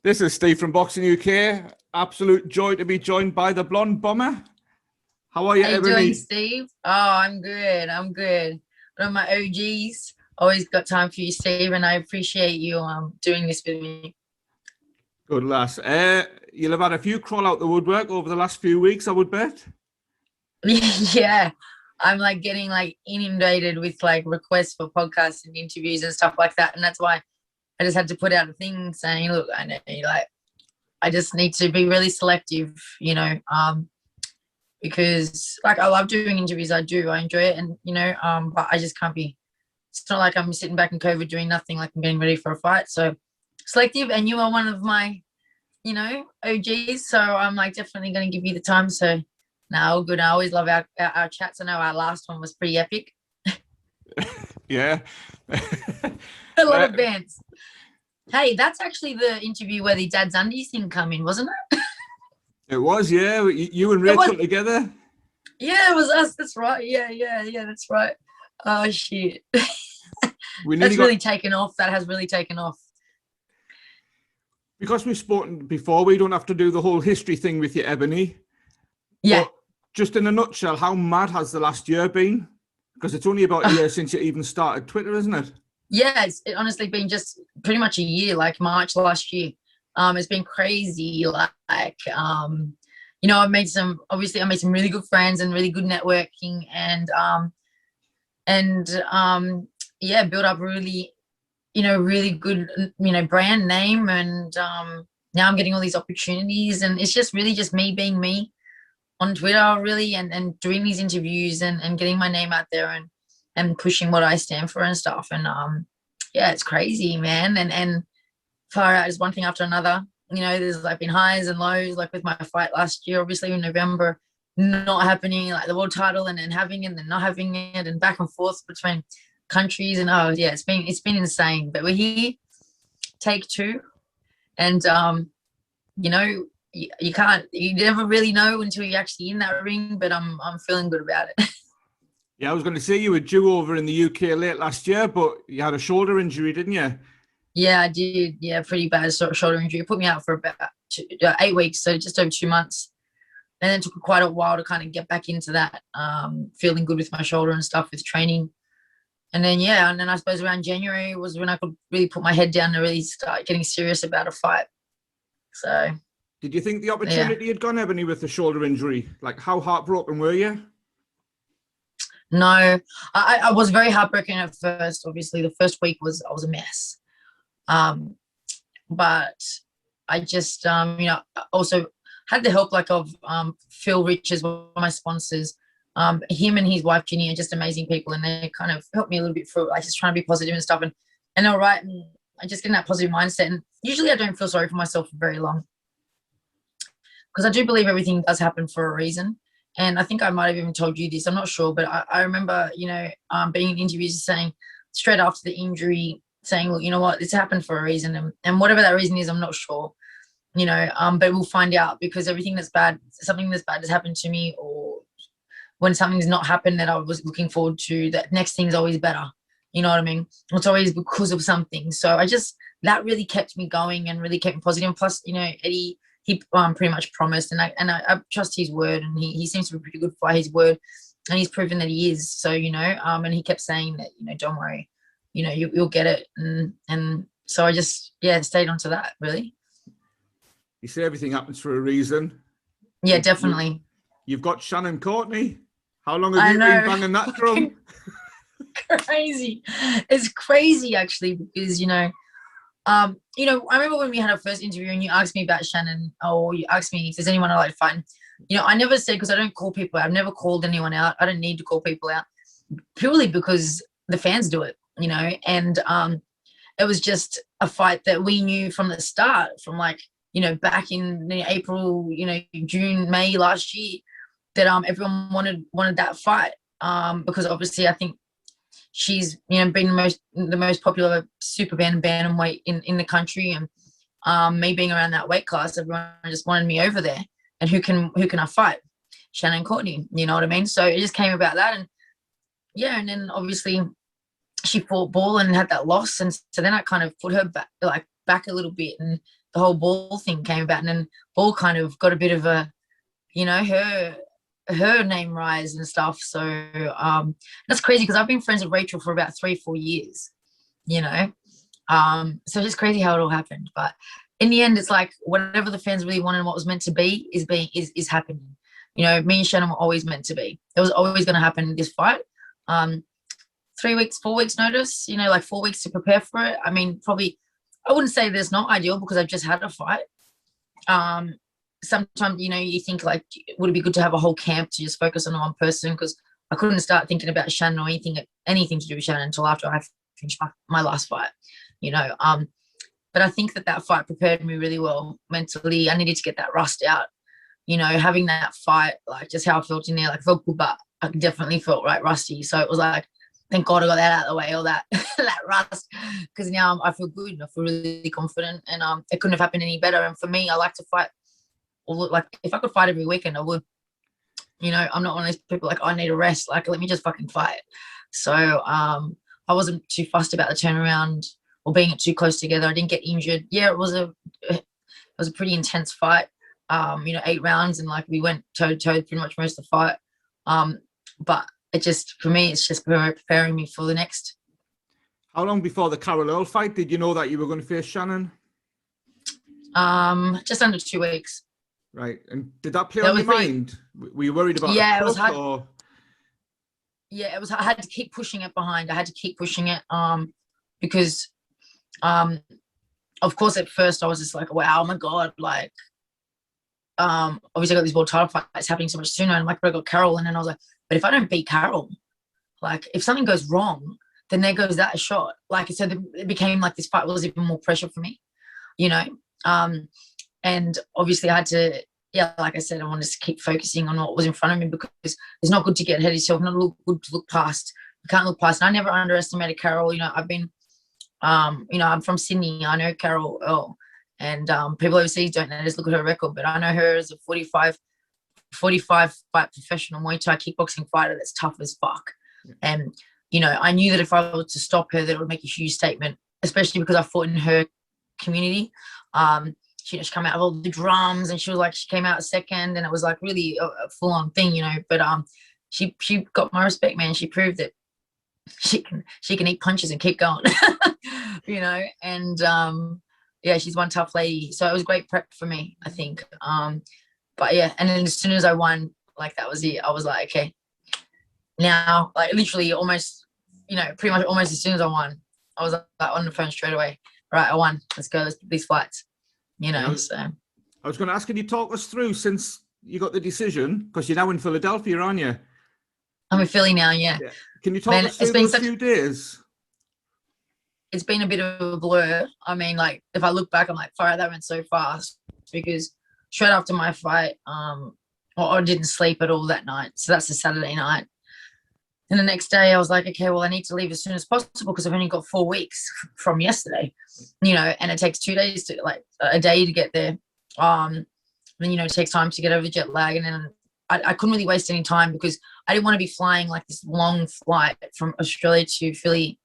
This is Steve from Boxing UK. Absolute joy to be joined by the Blonde Bomber. How are you, How you Ebony? doing, Steve? Oh, I'm good. I'm good. One of my OGs. Always got time for you, Steve, and I appreciate you doing this with me. Good lass. You'll have had a few crawl out the woodwork over the last few weeks, I would bet. Yeah, I'm like getting like inundated with like requests for podcasts and interviews and stuff like that, and that's why I just had to put out a thing saying, look, I know, like, I just need to be really selective, you know, because like I love doing interviews. I enjoy it, and you know, but I just can't be. It's not like I'm sitting back in COVID doing nothing. Like I'm getting ready for a fight. So selective, and you are one of my, you know, OGs. So I'm like definitely going to give you the time. So no, good. I always love our chats. I know our last one was pretty epic. Yeah. A lot of bands. Hey, that's actually the interview where the Dad's Undies thing come in, wasn't it? It was, yeah. You and Rachel together. Yeah, it was us. That's right. Yeah, that's right. Oh shit. That's really taken off. That has really taken off. Because we've spoken before, we don't have to do the whole history thing with you, Ebony. Yeah. But just in a nutshell, how mad has the last year been? Because it's only about a year since you even started Twitter, isn't it? Yeah, it's honestly been just pretty much a year, like March last year. It's been crazy. Like, you know, I made some really good friends and really good networking, and yeah, built up really, you know, really good, you know, brand name, and now I'm getting all these opportunities, and it's just really just me being me on Twitter, really, and doing these interviews and getting my name out there and pushing what I stand for and stuff. And yeah, it's crazy, man. And far out is one thing after another. You know, there's like been highs and lows, like with my fight last year, obviously in November, not happening, like the world title, and then having it and then not having it, and back and forth between countries. And oh yeah, it's been insane. But we're here, take two. And you know, you never really know until you're actually in that ring, but I'm feeling good about it. Yeah, I was going to say you were due over in the UK late last year, but you had a shoulder injury, didn't you? Yeah, I did. Yeah, pretty bad shoulder injury. It put me out for about 8 weeks, so just over 2 months. And then it took quite a while to kind of get back into that, feeling good with my shoulder and stuff with training. And then, yeah, and then I suppose around January was when I could really put my head down and really start getting serious about a fight. So. Did you think the opportunity had gone, Ebony, with the shoulder injury? Like, how heartbroken were you? No, I was very heartbroken at first. Obviously, the first week I was a mess. But I just, you know, also had the help like of Phil Richards, one of my sponsors. Him and his wife Ginny are just amazing people, and they kind of helped me a little bit through, like, just trying to be positive and stuff. And all right, and I just get in that positive mindset. And usually I don't feel sorry for myself for very long, because I do believe everything does happen for a reason. And I think I might have even told you this, I'm not sure, but I remember, you know, being in interviews saying straight after the injury, saying, look, you know what, it's happened for a reason. And whatever that reason is, I'm not sure, you know, but we'll find out, because something that's bad has happened to me, or when something's not happened that I was looking forward to, that next thing's always better. You know what I mean? It's always because of something. So that really kept me going and really kept me positive. Plus, you know, Eddie, he pretty much promised, and I trust his word, and he seems to be pretty good by his word, and he's proven that he is. So, you know, and he kept saying that, you know, don't worry, you know, you'll get it. And so I just, yeah, stayed on to that, really. You say everything happens for a reason. Yeah, definitely. You've got Shannon Courtenay. How long have you been banging that drum? Crazy. It's crazy, actually, because, you know, I remember when we had our first interview and you asked me about Shannon, or you asked me if there's anyone I like fighting. You know, I never said, because I don't call people out. I've never called anyone out. I don't need to call people out, purely because the fans do it, you know. And it was just a fight that we knew from the start, from like, you know, back in April, you know, June, May last year, that everyone wanted that fight, because obviously I think she's, you know, been the most popular super bantamweight in the country, and me being around that weight class, everyone just wanted me over there. And who can I fight? Shannon Courtenay, you know what I mean? So it just came about that, and yeah, and then obviously she fought Ball and had that loss, and so then I kind of put her back a little bit, and the whole Ball thing came about, and then Ball kind of got a bit of a, her name rise and stuff. So that's crazy because I've been friends with Rachel for about 3-4 years, so it's just crazy how it all happened. But in the end, it's like whatever the fans really wanted and what was meant to be is happening. Me and Shannon were always meant to be. It was always going to happen in this fight. 3 weeks, 4 weeks notice, like 4 weeks to prepare for it. I mean, probably, I wouldn't say that's not ideal because I've just had a fight. Sometimes, you think like, would it be good to have a whole camp to just focus on one person? Because I couldn't start thinking about Shannon or anything to do with Shannon until after I finished my last fight, But I think that fight prepared me really well mentally. I needed to get that rust out, having that fight, like just how I felt in there, like I felt good, but I definitely felt right rusty. So it was like, thank God I got that out of the way, all that that rust, because now I feel good. I feel really confident, and it couldn't have happened any better. And for me, I like to fight. Like if I could fight every weekend, I would. I'm not one of those people like I need a rest. Like let me just fucking fight. So I wasn't too fussed about the turnaround or being too close together. I didn't get injured. Yeah, it was a pretty intense fight. 8 rounds, and like we went toe to toe pretty much most of the fight. But it just, for me, it's just preparing me for the next. How long before the Carol Earl fight did you know that you were going to face Shannon? Just under 2 weeks. Right. And did that play on your mind? Were you worried about it was hard. Yeah, it was. I had to keep pushing it behind. I had to keep pushing it because of course at first I was just like, wow, oh my God, like obviously I got these world title fights happening so much sooner, and like I got Carol, and then I was like, but if I don't beat Carol, like if something goes wrong, then there goes that shot. Like so it became like this fight was even more pressure for me, and obviously I had to, like I said, I wanted to keep focusing on what was in front of me, because it's not good to get ahead of yourself, not good to look past. You can't look past. And I never underestimated Carol. I've been, I'm from Sydney. I know Carol Earl, and people overseas don't know, just look at her record, but I know her as a 45 fight professional Muay Thai kickboxing fighter that's tough as fuck. Yeah. And, I knew that if I was to stop her, that it would make a huge statement, especially because I fought in her community. She just come out of all the drums, and she came out second, and it was like really a full on thing, but she got my respect, man. She proved that she can eat punches and keep going, and she's one tough lady. So it was great prep for me, I think. But yeah, and then as soon as I won, like that was it. I was like, okay, now, like literally almost, pretty much almost as soon as I won, I was like on the phone straight away. Right, I won. Let's go. Let's do these flights. So. I was going to ask, can you talk us through since you got the decision, because you're now in Philadelphia, aren't you? I'm in Philly now, yeah. Can you talk us through those few days? It's been a bit of a blur. I mean, like if I look back, I'm like, fire, that went so fast, because straight after my fight, I didn't sleep at all that night. So that's a Saturday night. And the next day I was like, okay, well, I need to leave as soon as possible because I've only got 4 weeks from yesterday, and it takes 2 days to, like a day to get there. Then, it takes time to get over jet lag. And then I couldn't really waste any time because I didn't want to be flying like this long flight from Australia to Philly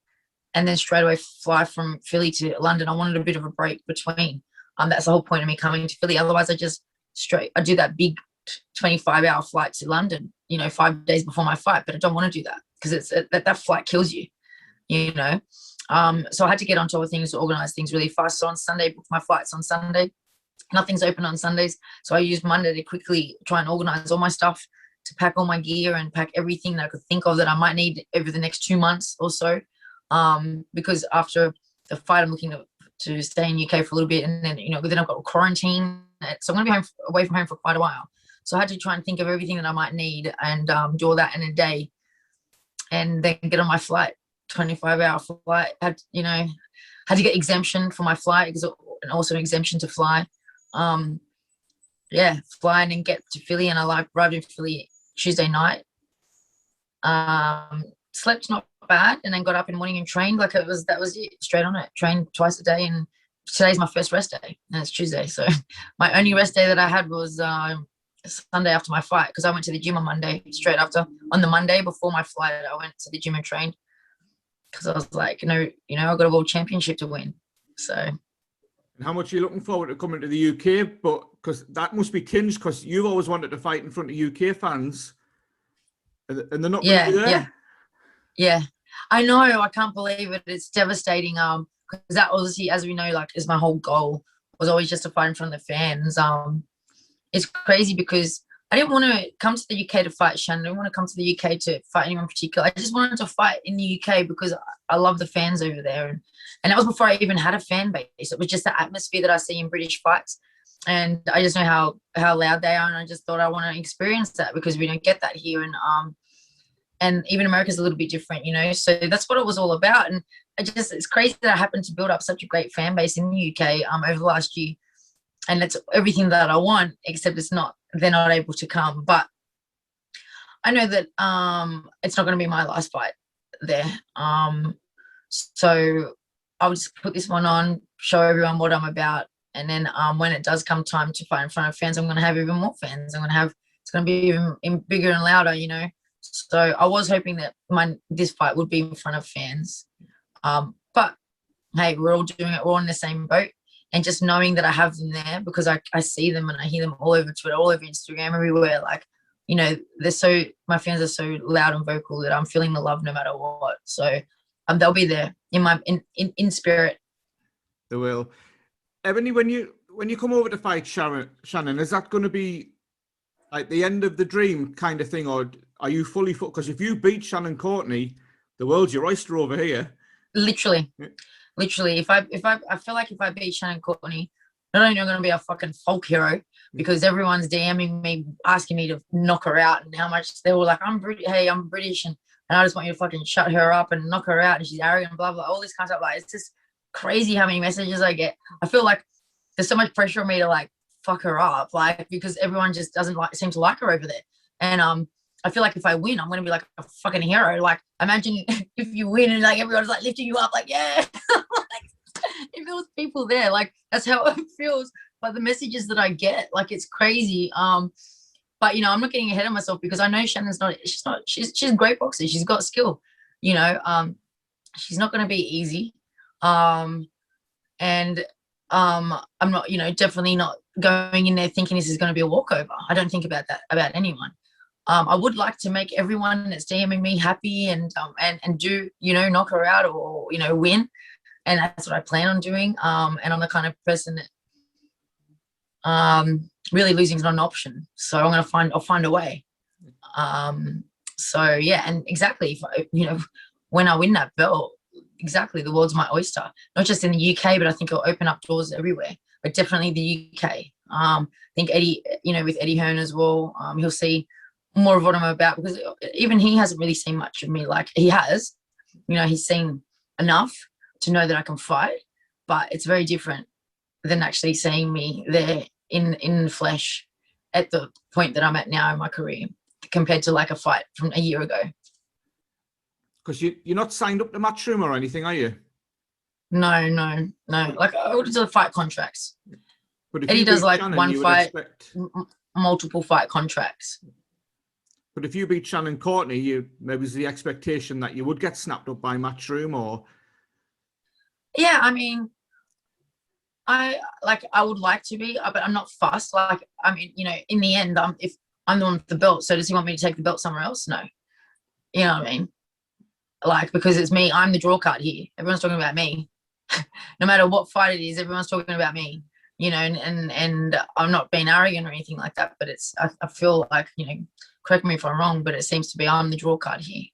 and then straight away fly from Philly to London. I wanted a bit of a break between. That's the whole point of me coming to Philly. Otherwise I do that big 25-hour flight to London, 5 days before my fight, but I don't want to do that because that flight kills you, so I had to get on top of things to organize things really fast. So on Sunday, booked my flights on Sunday. Nothing's open on Sundays, so I used Monday to quickly try and organize all my stuff, to pack all my gear and pack everything that I could think of that I might need over the next 2 months or so, because after the fight I'm looking to stay in UK for a little bit, and then then I've got quarantine, so I'm going to be away from home for quite a while. So I had to try and think of everything that I might need and do all that in a day, and then get on my flight, 25-hour flight. Had to get exemption for my flight, and also an exemption to fly. Fly and then get to Philly, and I arrived in Philly Tuesday night. Slept not bad, and then got up in the morning and trained. Like that was it, straight on it. Trained twice a day, and today's my first rest day, and it's Tuesday. So my only rest day that I had was Sunday after my fight, because I went to the gym on Monday. On the Monday before my flight, I went to the gym and trained. because I was like, no, you know, I've got a world championship to win. So. And how much are you looking forward to coming to the UK? But because that must be tinged, because you've always wanted to fight in front of UK fans, and they're not going to be there. Yeah. I know. I can't believe it. It's devastating. Because that obviously, as we know, like, is my whole goal, was always just to fight in front of the fans. It's crazy because I didn't want to come to the UK to fight Shannon. I didn't want to come to the UK to fight anyone in particular. I just wanted to fight in the UK because I love the fans over there. And that was before I even had a fan base. It was just the atmosphere that I see in British fights. And I just know how loud they are. And I just thought I want to experience that because we don't get that here. And even America's a little bit different, you know. So that's what it was all about. And it's crazy that I happened to build up such a great fan base in the UK over the last year. And it's everything that I want, except they're not able to come. But I know that it's not going to be my last fight there. So I'll just put this one on, show everyone what I'm about. And then when it does come time to fight in front of fans, I'm going to have even more fans. It's going to be even bigger and louder, you know. So I was hoping that this fight would be in front of fans. But hey, we're all doing it. We're all in the same boat. And just knowing that I have them there because I see them and I hear them all over Twitter, all over Instagram, everywhere. Like, you know, my fans are so loud and vocal that I'm feeling the love no matter what. So they'll be there in spirit. They will. Ebony, when you come over to fight Shannon, is that going to be like the end of the dream kind of thing, or are you fully because if you beat Shannon Courtenay, the world's your oyster over here. Literally. If I feel like if I beat Shannon Courtenay, not only am I going to be a fucking folk hero because everyone's DMing me, asking me to knock her out and how much they were like, I'm British and I just want you to fucking shut her up and knock her out and she's arrogant, blah, blah, all this kind of stuff. Like, it's just crazy how many messages I get. I feel like there's so much pressure on me to like fuck her up, like, because everyone just doesn't seem to like her over there. And I feel like if I win, I'm going to be like a fucking hero. Like, imagine if you win and like everyone's like lifting you up, like, yeah. Like, if there was people there, like, that's how it feels. But the messages that I get, like, it's crazy. But, you know, I'm not getting ahead of myself because I know Shannon's she's a great boxer. She's got skill, you know. She's not going to be easy. And I'm not, you know, definitely not going in there thinking this is going to be a walkover. I don't think about that about anyone. I would like to make everyone that's DMing me happy and do, you know, knock her out or, you know, win. And that's what I plan on doing. And I'm the kind of person that really losing is not an option. So I'll find a way. So yeah, and exactly, if I, you know, when I win that belt, exactly, the world's my oyster. Not just in the UK, but I think it'll open up doors everywhere. But definitely the UK. I think Eddie, you know, with Eddie Hearn as well, he'll see more of what I'm about because even he hasn't really seen much of me. Like, he has, you know, he's seen enough to know that I can fight, but it's very different than actually seeing me there in flesh at the point that I'm at now in my career compared to like a fight from a year ago. Because you're not signed up to Matchroom or anything, are you? No. Like, I would do fight contracts. But if Eddie does like Shannon, one fight, multiple fight contracts. But if you beat Shannon Courtenay, there was the expectation that you would get snapped up by Matchroom, or? Yeah, I mean, I would like to be, but I'm not fussed. Like, I mean, you know, in the end, if I'm the one with the belt, so does he want me to take the belt somewhere else? No. You know what I mean? Like, because it's me, I'm the draw card here. Everyone's talking about me. No matter what fight it is, everyone's talking about me. You know, and I'm not being arrogant or anything like that, but I feel like, you know, correct me if I'm wrong, but it seems to be I'm the draw card here.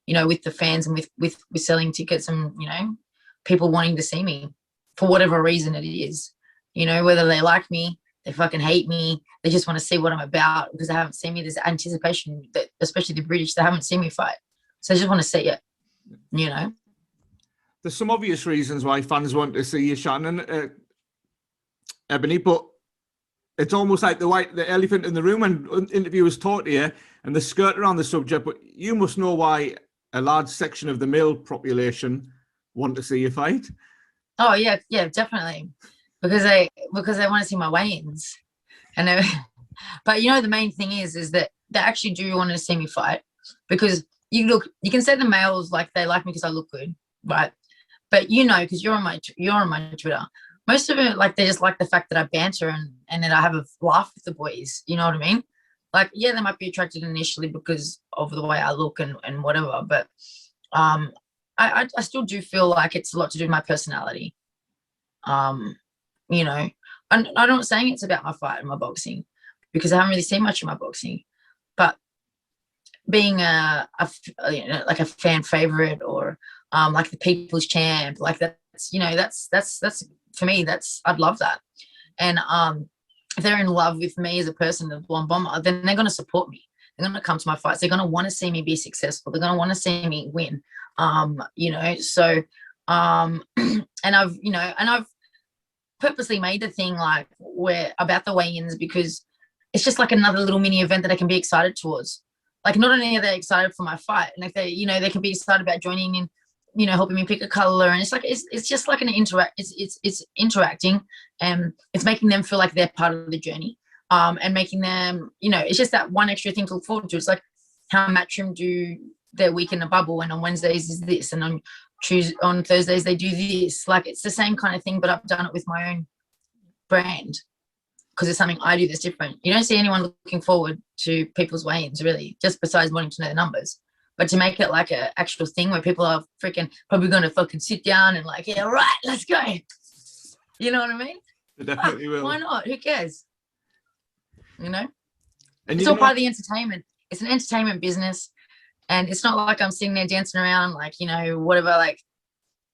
You know, with the fans and with selling tickets and, you know, people wanting to see me for whatever reason it is. You know, whether they like me, they fucking hate me, they just want to see what I'm about because they haven't seen me. There's anticipation that, especially the British, they haven't seen me fight. So they just want to see it, you know. There's some obvious reasons why fans want to see you, Shannon, Ebony, but it's almost like the elephant in the room when interviewers talk to you and they skirt around the subject, but you must know why a large section of the male population want to see you fight. Oh yeah, definitely. Because they want to see my weigh-ins. And but you know, the main thing is that they actually do want to see me fight because you can say the males like they like me because I look good, right? But you know, because you're on my Twitter, most of it like they just like the fact that I banter and that I have a laugh with the boys. You know what I mean? Like, yeah, they might be attracted initially because of the way I look and whatever, but I still do feel like it's a lot to do with my personality. You know, and I'm not saying it's about my fight and my boxing, because I haven't really seen much of my boxing, but being you know, like a fan favorite, or like the people's champ, like that's, you know, that's for me, I'd love that. And if they're in love with me as a person, the Blonde Bomber, then they're going to support me. They're going to come to my fights. They're going to want to see me be successful. They're going to want to see me win. You know, so and I've purposely made the thing like where about the weigh-ins, because it's just like another little mini event that I can be excited towards. Like, not only are they excited for my fight, and if they, you know, they can be excited about joining in, you know, helping me pick a color, and it's like it's just like an it's interacting, and it's making them feel like they're part of the journey, and making them, you know, it's just that one extra thing to look forward to. It's like how Matchroom do their week in the bubble, and on Wednesdays is this, and on Thursdays they do this. Like, it's the same kind of thing, but I've done it with my own brand, because it's something I do that's different. You don't see anyone looking forward to people's weigh-ins, really, just besides wanting to know the numbers. But to make it like an actual thing where people are freaking probably going to fucking sit down and like, yeah, right, let's go. You know what I mean? They definitely will. Why not? Who cares? You know? And it's all part of the entertainment. It's an entertainment business. And it's not like I'm sitting there dancing around like, you know, whatever. Like,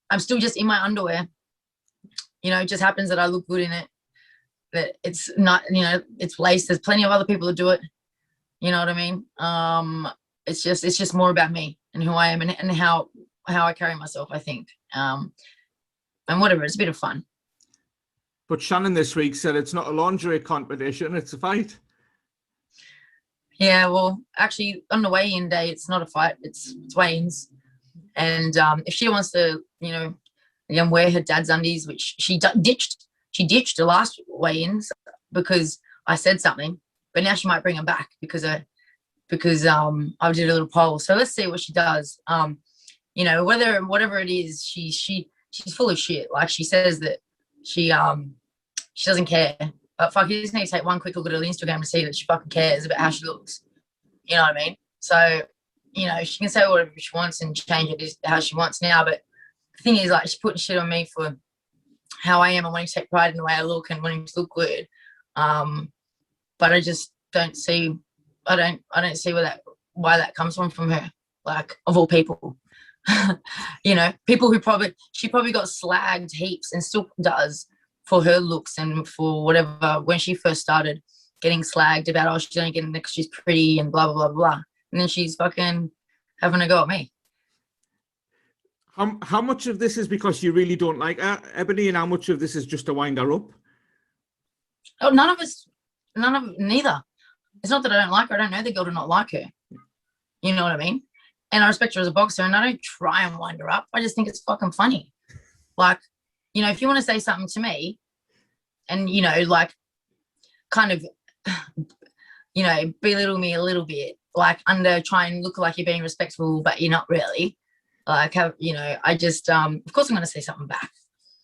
I'm still just in my underwear. You know, it just happens that I look good in it. That it's not, you know, it's laced. There's plenty of other people that do it. You know what I mean? It's just more about me and who I am, and how I carry myself, I think. And whatever, it's a bit of fun. But Shannon this week said it's not a lingerie competition, it's a fight. Yeah, well, actually, on the weigh-in day, it's not a fight, it's weigh-ins. And if she wants to, you know, again, wear her dad's undies, which she ditched the last weigh-ins because I said something, but now she might bring them back because I did a little poll. So let's see what she does. You know, whatever it is, she's full of shit. Like, she says that she doesn't care. But fuck, you just need to take one quick look at her Instagram to see that she fucking cares about how she looks. You know what I mean? So, you know, she can say whatever she wants and change it how she wants now. But the thing is, like, she's putting shit on me for how I am and wanting to take pride in the way I look and wanting to look good. But I just don't see. I don't see why that comes from her. Like, of all people, you know, people who she probably got slagged heaps and still does for her looks and for whatever, when she first started getting slagged about, oh, she's only getting it because she's pretty and blah, blah, blah, blah. And then she's fucking having a go at me. How much of this is because you really don't like her, Ebony, and how much of this is just to wind her up? Oh, neither. It's not that I don't like her. I don't know the girl to not like her. You know what I mean? And I respect her as a boxer, and I don't try and wind her up. I just think it's fucking funny. Like, you know, if you want to say something to me and, you know, like, kind of, you know, belittle me a little bit, like, try and look like you're being respectful, but you're not really. Like, you know, I just, of course I'm going to say something back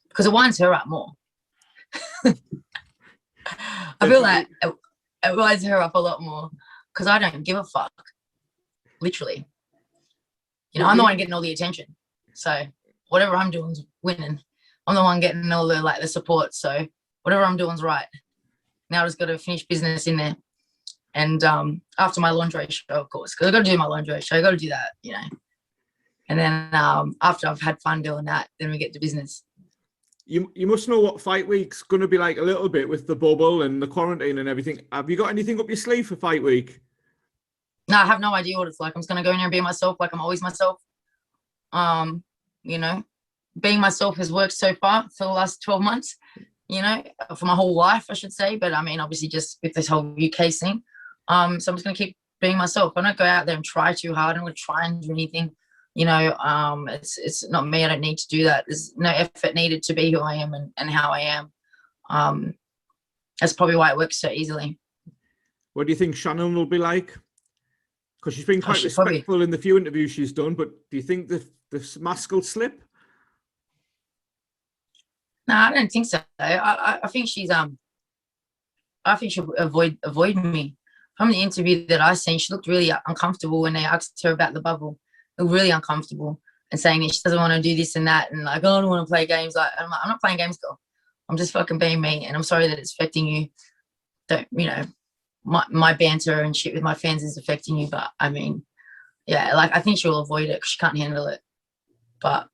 because it winds her up more. I feel like it winds her up a lot more because I don't give a fuck. Literally. You know, I'm the one getting all the attention. So whatever I'm doing is winning. I'm the one getting all the, like, the support. So whatever I'm doing is right. Now I just got to finish business in there. And after my lingerie show, of course, because I've got to do my lingerie show. I've got to do that, you know. And then after I've had fun doing that, then we get to business. You must know what fight week's going to be like a little bit with the bubble and the quarantine and everything. Have you got anything up your sleeve for fight week? No, I have no idea what it's like. I'm just going to go in there and be myself like I'm always myself. You know, being myself has worked so far for the last 12 months, you know, for my whole life, I should say. But I mean, obviously just with this whole UK scene. So I'm just going to keep being myself. I don't go out there and try too hard. I don't try and do anything. You know, it's not me. I don't need to do that. There's no effort needed to be who I am and how I am. That's probably why it works so easily. What do you think Shannon will be like? Because she's been quite she respectful probably. in the few interviews she's done, but do you think the mask will slip? No, I don't think so. I think she's I think she'll avoid me. From the interview that I seen, she looked really uncomfortable when they asked her about the bubble. Looked really uncomfortable and saying that she doesn't want to do this and that, and like, oh, I don't want to play games. Like, I'm not playing games, girl. I'm just fucking being me, and I'm sorry that it's affecting you. Don't, you know, my banter and shit with my fans is affecting you, but I mean, yeah, like I think she'll avoid it because she can't handle it. But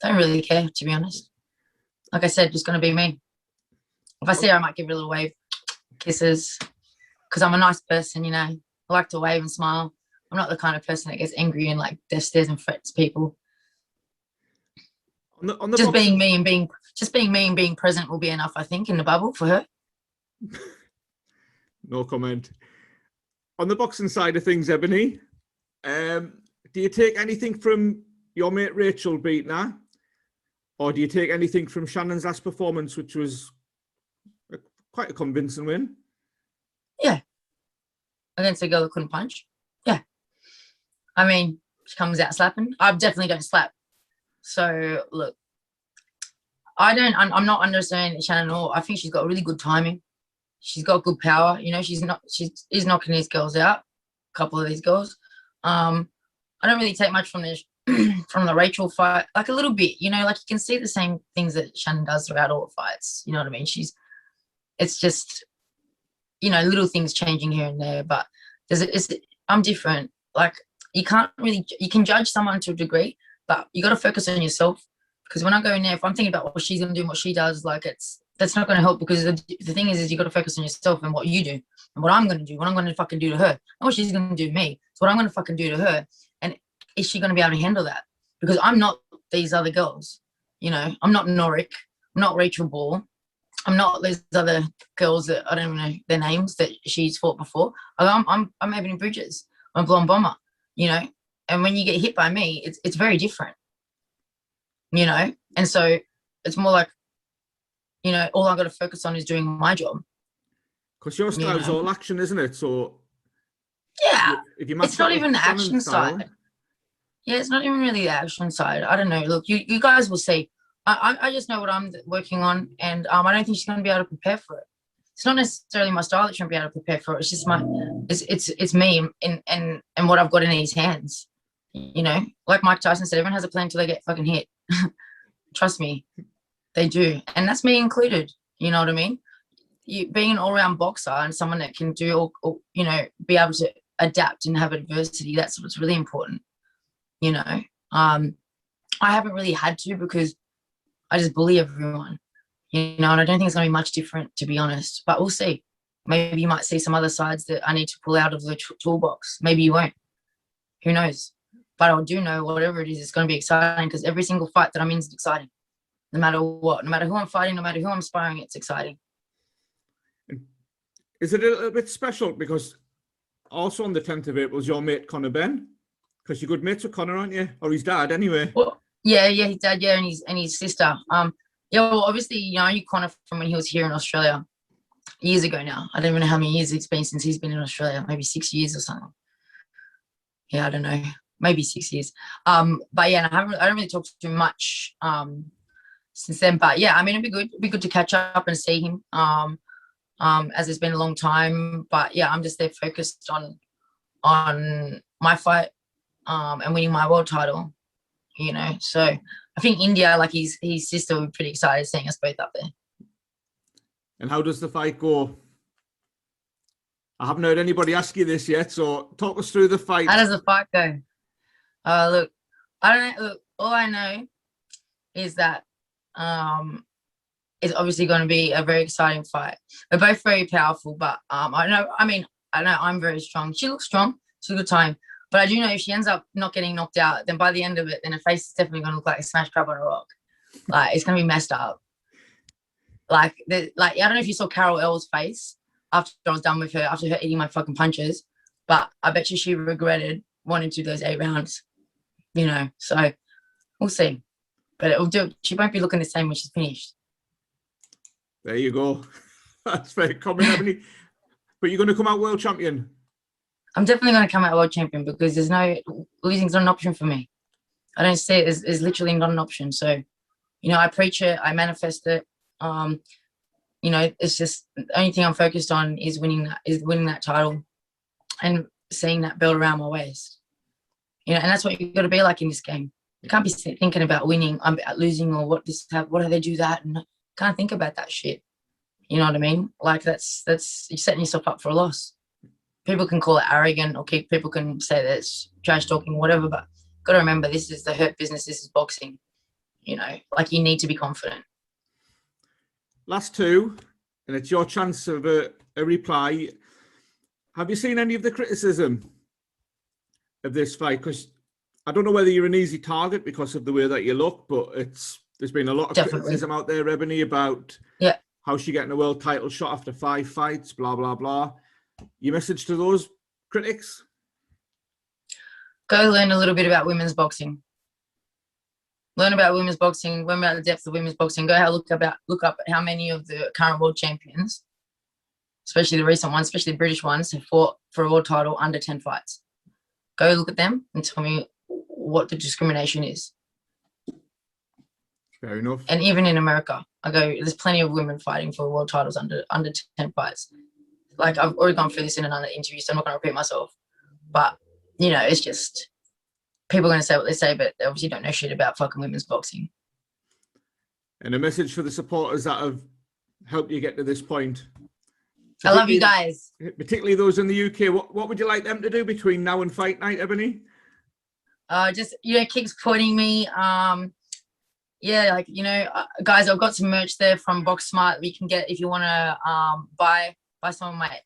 don't really care, to be honest. Like I said, just gonna be me. If I see her, I might give her a little wave, kisses, because I'm a nice person, you know. I like to wave and smile. I'm not the kind of person that gets angry and like death stares and threats people. On the Just being boxing, me and being present will be enough, I think, in the bubble for her. no comment. On the boxing side of things, Ebony, do you take anything from your mate Rachel beating her? Or do you take anything from Shannon's last performance, which was quite a convincing win? Yeah. Against a girl that couldn't punch. Yeah. I mean, she comes out slapping. I definitely don't slap. So look, I'm not understanding Shannon at all. I think she's got really good timing. She's got good power. You know, she's knocking these girls out, a couple of these girls. I don't really take much from this from the Rachel fight, like a little bit, you know, like you can see the same things that Shannon does throughout all the fights. You know what I mean? It's just, you know, little things changing here and there, but I'm different. Like you can judge someone to a degree, but you got to focus on yourself. Because when I go in there, if I'm thinking about what she's going to do and what she does, like that's not going to help, because the thing is you got to focus on yourself and what you do and what I'm going to do, what I'm going to fucking do to her, not what she's going to do to me. It's what I'm going to fucking do to her. And is she going to be able to handle that? Because I'm not these other girls, you know. I'm not Norick. I'm not Rachel Ball. I'm not those other girls that I don't even know their names that she's fought before. I'm Ebanie Bridges. I'm Blond Bomber, you know. And when you get hit by me, it's very different, you know. And so it's more like, you know, all I got to focus on is doing my job. Because your style is all action, isn't it? So yeah, if you it's not even the action side. Yeah, it's not even really the action side. I don't know. Look, you guys will see. I just know what I'm working on, and I don't think she's going to be able to prepare for it. It's not necessarily my style that she'll be able to prepare for it. It's just it's me and what I've got in these hands. You know, like Mike Tyson said, everyone has a plan until they get fucking hit. Trust me, they do, and that's me included. You know what I mean? You being an all-round boxer and someone that can do, or you know, be able to adapt and have adversity. That's what's really important. You know, I haven't really had to, because I just bully everyone, you know, and I don't think it's going to be much different, to be honest, but we'll see. Maybe you might see some other sides that I need to pull out of the toolbox. Maybe you won't. Who knows? But I do know whatever it is, it's going to be exciting, because every single fight that I'm in is exciting. No matter what, no matter who I'm fighting, no matter who I'm sparring, it's exciting. Is it a little bit special because also on the 10th of April is your mate Conor Ben? Because you're good mates with Conor, aren't you? Or his dad, anyway. Well, yeah, his dad, yeah, and his sister. Yeah, well, obviously, you know, I knew Conor from when he was here in Australia years ago now. I don't even know how many years it's been since he's been in Australia, maybe 6 years or something. Yeah, I don't know, maybe 6 years. But yeah, I don't really talk to him much since then. But yeah, I mean, it'd be good to catch up and see him. As it's been a long time. But yeah, I'm just there focused on my fight and winning my world title, you know. So I think India, like his sister, will be pretty excited seeing us both up there. And how does the fight go? I haven't heard anybody ask you this yet, so talk us through the fight. How does the fight go? Look, I don't know. Look, all I know is that it's obviously going to be a very exciting fight. We're both very powerful, but I know I'm very strong. She looks strong. It's a good time. But I do know if she ends up not getting knocked out, then by the end of it, then her face is definitely going to look like a smashed crab on a rock. Like, it's going to be messed up. Like I don't know if you saw Carol L's face after I was done with her, after her eating my fucking punches, but I bet you she regretted wanting to do those 8 rounds, you know. So we'll see. But it'll do. She won't be looking the same when she's finished. There you go. That's very common, Ebony. But you're going to come out world champion. I'm definitely going to come out world champion because there's no losing's not an option for me. I don't see it as literally not an option. So, you know, I preach it, I manifest it. You know, it's just the only thing I'm focused on is winning that title and seeing that belt around my waist. You know, and that's what you've got to be like in this game. You can't be thinking about winning, about losing, or what do they do that, and can't think about that shit. You know what I mean? Like that's you're setting yourself up for a loss. People can call it arrogant, or people can say that it's trash talking, whatever. But got to remember, this is the hurt business. This is boxing. You know, like you need to be confident. Last two, and it's your chance of a reply. Have you seen any of the criticism of this fight? Because I don't know whether you're an easy target because of the way that you look, but there's been a lot of criticism out there, Ebony, about how she getting a world title shot after 5 fights, blah, blah, blah. Your message to those critics? Go learn a little bit about women's boxing. Learn about women's boxing, learn about the depth of women's boxing. Go look up how many of the current world champions, especially the recent ones, especially the British ones, have fought for a world title under 10 fights. Go look at them and tell me what the discrimination is. Fair enough. And even in America, there's plenty of women fighting for world titles under 10 fights. Like, I've already gone through this in another interview, so I'm not going to repeat myself. But, you know, it's just, people are going to say what they say, but they obviously don't know shit about fucking women's boxing. And a message for the supporters that have helped you get to this point. I love you guys. Particularly those in the UK. What would you like them to do between now and fight night, Ebony? Just, you know, keep supporting me. Yeah, like, you know, guys, I've got some merch there from Box Smart. We can get, if you want to buy some of my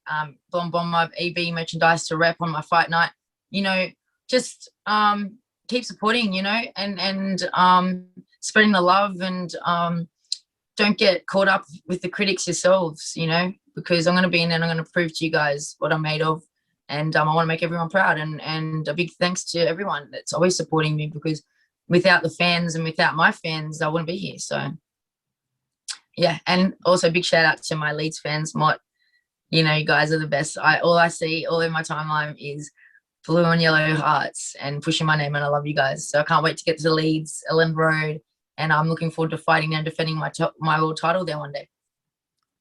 Blond Bomber Ebanie merchandise to rep on my fight night. You know, just keep supporting, you know, and spreading the love, and don't get caught up with the critics yourselves, you know, because I'm going to be in there and I'm going to prove to you guys what I'm made of. And I want to make everyone proud. And a big thanks to everyone that's always supporting me, because without the fans and without my fans, I wouldn't be here. So, yeah. And also big shout out to my Leeds fans. You know, you guys are the best. All I see all in my timeline is blue and yellow hearts and pushing my name, and I love you guys. So I can't wait to get to Leeds, Ellen Road, and I'm looking forward to fighting and defending my world title there one day.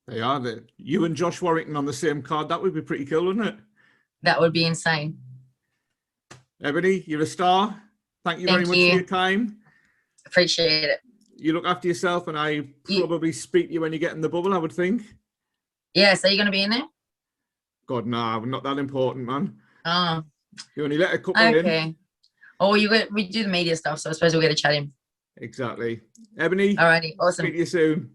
They are. You and Josh Warrington on the same card. That would be pretty cool, wouldn't it? That would be insane. Ebony, you're a star. Thank you very much for your time. Appreciate it. You look after yourself, and I probably speak to you when you get in the bubble, I would think. Yeah, so you're going to be in there? God, no, not that important, man. Oh. You only let a couple in. Okay. Oh, we do the media stuff, so I suppose we'll get a chat in. Exactly. Ebony. Alrighty, awesome. Speak to you soon.